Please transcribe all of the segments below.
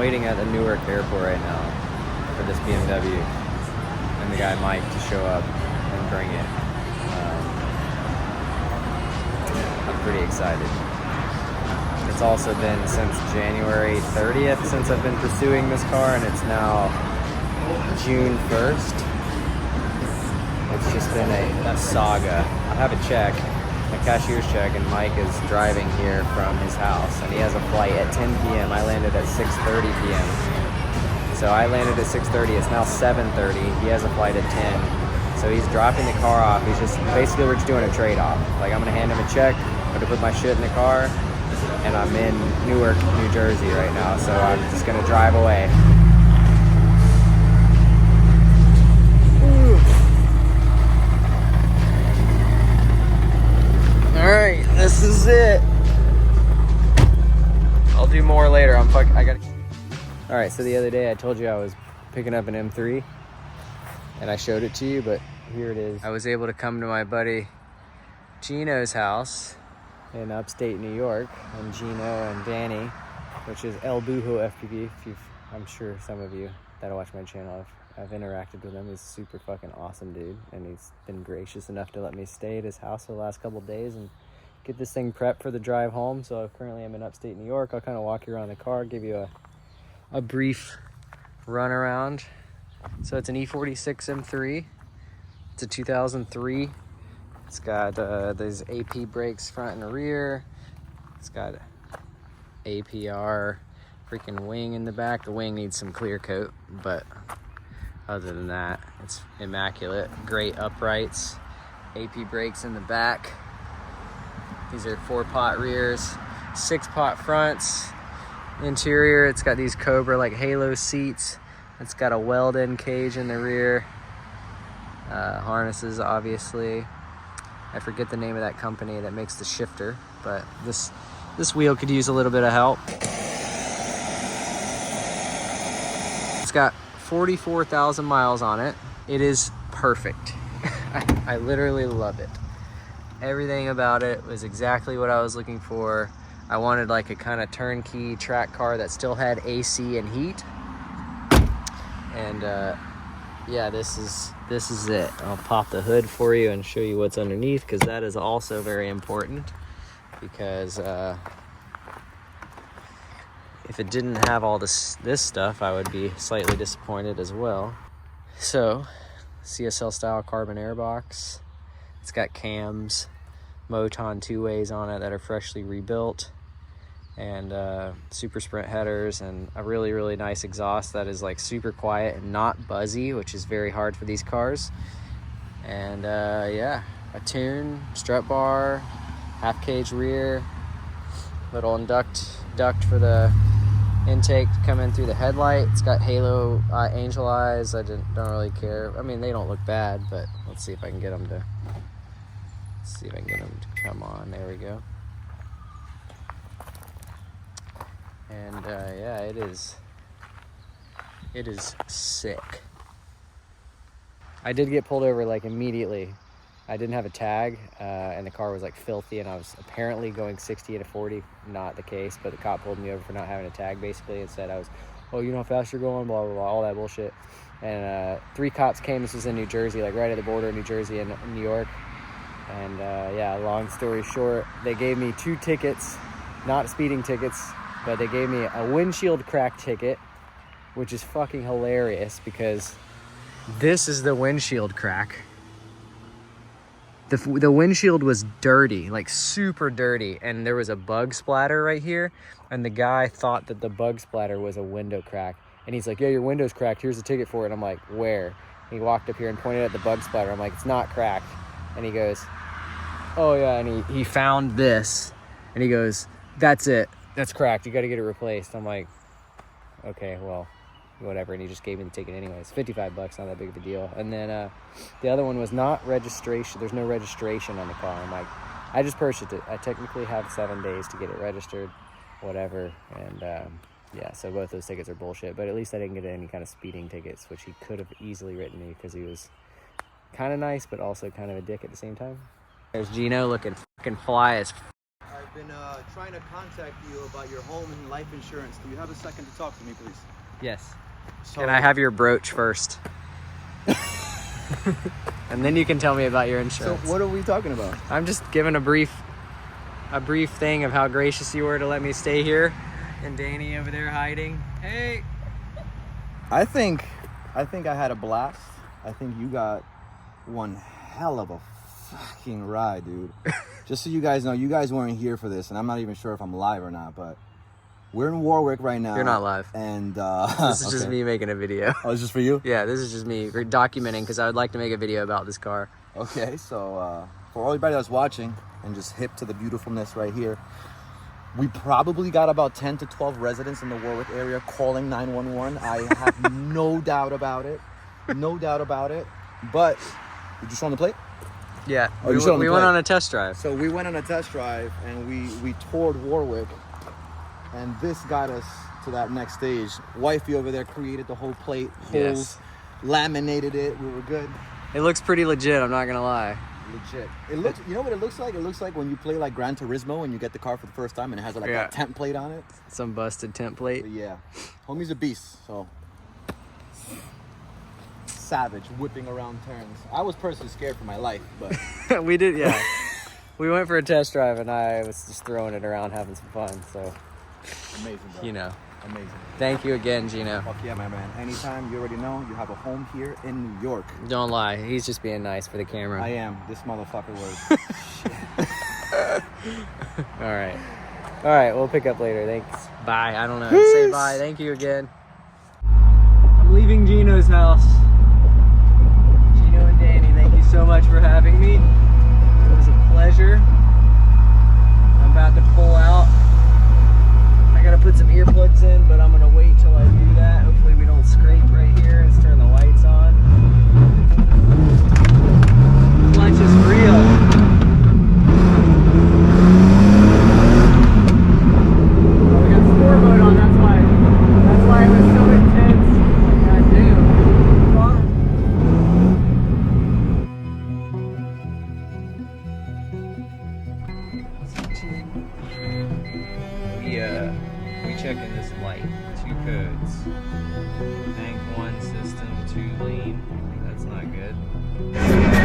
waiting at the Newark airport right now for this BMW and the guy Mike to show up and bring it. I'm pretty excited. It's also been since January 30th since I've been pursuing this car, and it's now June 1st. It's just been a saga. I have a check, a cashier's check, and Mike is driving here from his house, and he has a flight at 10 p.m. I landed at 6:30 p.m. So I landed at 6:30. It's now 7:30. He has a flight at 10. So he's dropping the car off. He's just, basically we're just doing a trade-off. Like, I'm gonna hand him a check, I'm gonna put my shit in the car, and I'm in Newark, New Jersey right now. So I'm just gonna drive away. Alright, this is it. I'll do more later. I gotta. Alright, so the other day I told you I was picking up an M3 and I showed it to you, but here it is. I was able to come to my buddy Gino's house in upstate New York, and Gino and Danny, which is El Bujo FPV. I'm sure some of you that watch my channel I've interacted with him. He's a super fucking awesome dude, and he's been gracious enough to let me stay at his house for the last couple of days and get this thing prepped for the drive home. So currently I'm in upstate New York. I'll kind of walk you around the car, give you a brief run around. So it's an E46 M3. It's a 2003. It's got these AP brakes front and rear. It's got APR freaking wing in the back. The wing needs some clear coat, but other than that, it's immaculate. Great uprights, AP brakes in the back. These are 4-pot rears, 6-pot fronts. Interior, it's got these Cobra like halo seats. It's got a weld-in cage in the rear. Harnesses, obviously. I forget the name of that company that makes the shifter, but this wheel could use a little bit of help. It's got 44,000 miles on it. It is perfect. I literally love it. Everything about it was exactly what I was looking for. I wanted like a kind of turnkey track car that still had AC and heat. And yeah, this is it. I'll pop the hood for you and show you what's underneath, because that is also very important, because if it didn't have all this stuff, I would be slightly disappointed as well. So, CSL style carbon airbox. It's got cams, Moton 2-ways on it that are freshly rebuilt, and super sprint headers, and a really, really nice exhaust that is like super quiet and not buzzy, which is very hard for these cars. And yeah, a tune, strut bar, half cage rear, little duct for the intake to come in through the headlight. It's got halo angel eyes. I don't really care. I mean, they don't look bad, but let's see if I can get them to come on. There we go. And yeah, it is sick. I did get pulled over like immediately. I didn't have a tag, and the car was like filthy, and I was apparently going 60 at a 40. Not the case, but the cop pulled me over for not having a tag, basically, and said oh, you know how fast you're going, blah, blah, blah, all that bullshit. And 3 cops came. This was in New Jersey, like right at the border of New Jersey and New York. And yeah, long story short, they gave me 2 tickets, not speeding tickets, but they gave me a windshield crack ticket, which is fucking hilarious, because this is the windshield crack. The windshield was dirty, like super dirty, and there was a bug splatter right here, and the guy thought that the bug splatter was a window crack, and he's like, yeah, your window's cracked, here's a ticket for it. And I'm like, where? And he walked up here and pointed at the bug splatter. I'm like, it's not cracked. And he goes, oh yeah, and he found this, and he goes, that's it, that's cracked, you got to get it replaced. I'm like, okay, well, whatever. And he just gave me the ticket anyways. $55, not that big of a deal. And then the other one was not registration. There's no registration on the car. I'm like, I just purchased it. I technically have 7 days to get it registered, whatever. And yeah, so both those tickets are bullshit, but at least I didn't get any kind of speeding tickets, which he could have easily written me, because he was kind of nice but also kind of a dick at the same time. There's Gino looking fucking fly as I've been trying to contact you about your home and life insurance. Do you have a second to talk to me, please? Yes. So, Can I have your brooch first? And then you can tell me about your insurance. So what are we talking about? I'm just giving a brief thing of how gracious you were to let me stay here. And Danny over there hiding. Hey. I think I had a blast. I think you got one hell of a fucking ride, dude. Just so you guys know, you guys weren't here for this, and I'm not even sure if I'm live or not, but we're in Warwick right now. You're not live. And this is just me making a video. Oh, it's just for you? Yeah, this is just me documenting because I would like to make a video about this car. Okay, so for everybody that's watching and just hip to the beautifulness right here, we probably got about 10 to 12 residents in the Warwick area calling 911. I have no doubt about it. No doubt about it. But, did you show on the plate? Yeah, Oh, we went on a test drive. So we went on a test drive and we toured Warwick, and this got us to that next stage. Wifey over there created the whole plate, holes, Yes. laminated it. We were good. It looks pretty legit, I'm not gonna lie. Legit. It looks. You know what it looks like? It looks like when you play like Gran Turismo and you get the car for the first time and it has like Yeah. that temp plate on it. Some busted template. But yeah, homie's a beast. So savage, whipping around turns. I was personally scared for my life, but We did, yeah. We went for a test drive and I was just throwing it around, having some fun. So, amazing, bro. you know. Amazing. Thank you again, Gino. Fuck yeah, my man. Anytime, you already know, you have a home here in New York. Don't lie, he's just being nice for the camera. I am. This motherfucker was. All right, we'll pick up later. Thanks. Bye. I don't know. Say bye. Thank you again. I'm leaving Gino's house. Gino and Danny, thank you so much for having me. It was a pleasure. I'm about to pull out. I gotta put some earplugs in, but I'm gonna wait till I do that. Hopefully we don't scrape right here. Let's turn the lights on. Clutch is real. We check in this light, 2 codes. Bank 1 system, 2 lane. That's not good.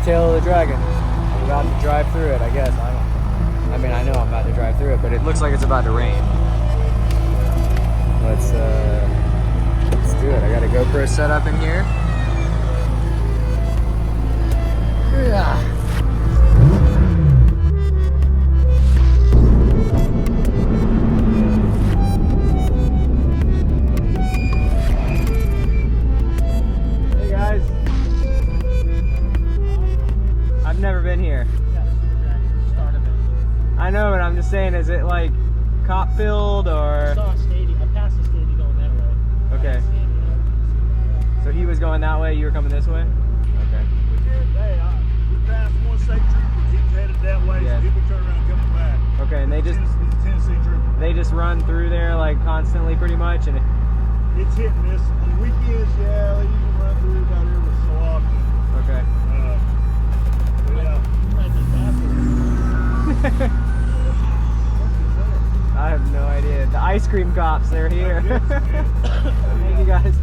Tail of the Dragon. I'm about to drive through it, I guess. I mean, I know I'm about to drive through it, but it looks like it's about to rain. Let's do it. I got a GoPro set up in here. Yeah. Hey guys. I've never been here. I know, but I'm just saying, is it like cop filled or? I saw a stadium. I passed the stadium going that way. Okay. So he was going that way, you were coming this way? Okay. We did. Hey, we passed one state trooper. He was headed that way, Yeah. so he'll be turning around coming back. Okay, and they just He's a Tennessee trooper. they just run through there like constantly, pretty much, and It's hit and miss. On the weekends, yeah, they usually run through down here with so often. okay. I have no idea. The ice cream cops, they're here. Thank you guys.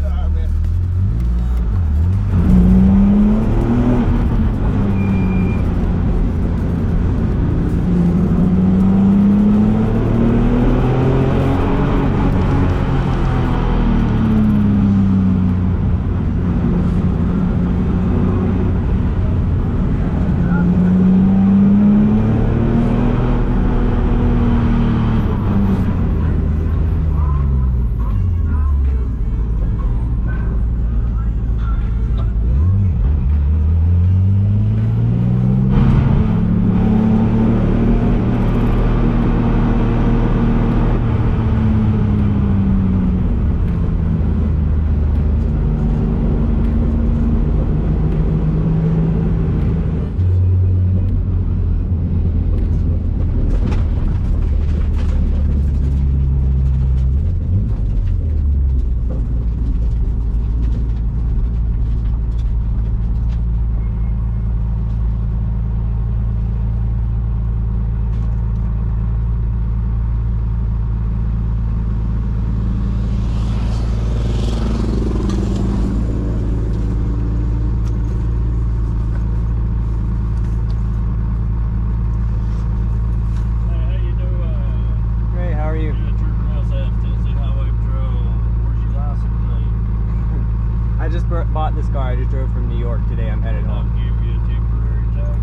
car. I just drove from New York today. I'm headed I'll home. give you a temporary tag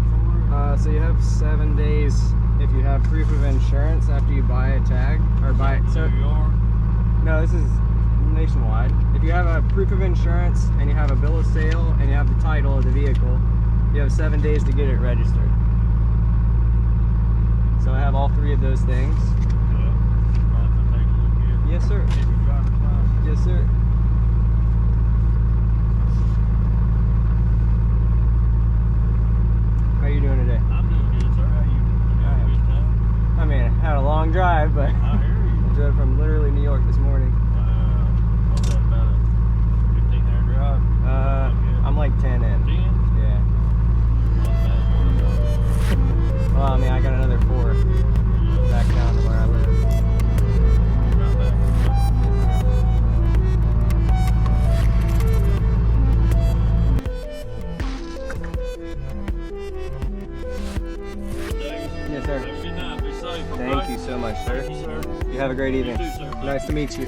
for it. So you have 7 days if you have proof of insurance after you buy a tag or buy it. So New York. no, this is nationwide. If you have a proof of insurance and you have a bill of sale and you have the title of the vehicle, you have 7 days to get it registered. So I have all 3 of those things. Yeah. Mind if I take a look at it? Yes, sir. Get your driver's license. Yes, sir. How you doing today? I'm doing good, sir. How you doing? You having a good time? I mean, I had a long drive, but I hear you. I drove from literally New York this morning. What's that, about a 15-hour drive? I'm like 10 in. 10? Yeah. Not bad. Well, I mean, I got another 4 back down to where I live. Not bad. Yes, sir. Have a good night. Be safe. Thank you so much, sir. Thank you, sir. You have a great evening. You too, sir. Nice to meet you.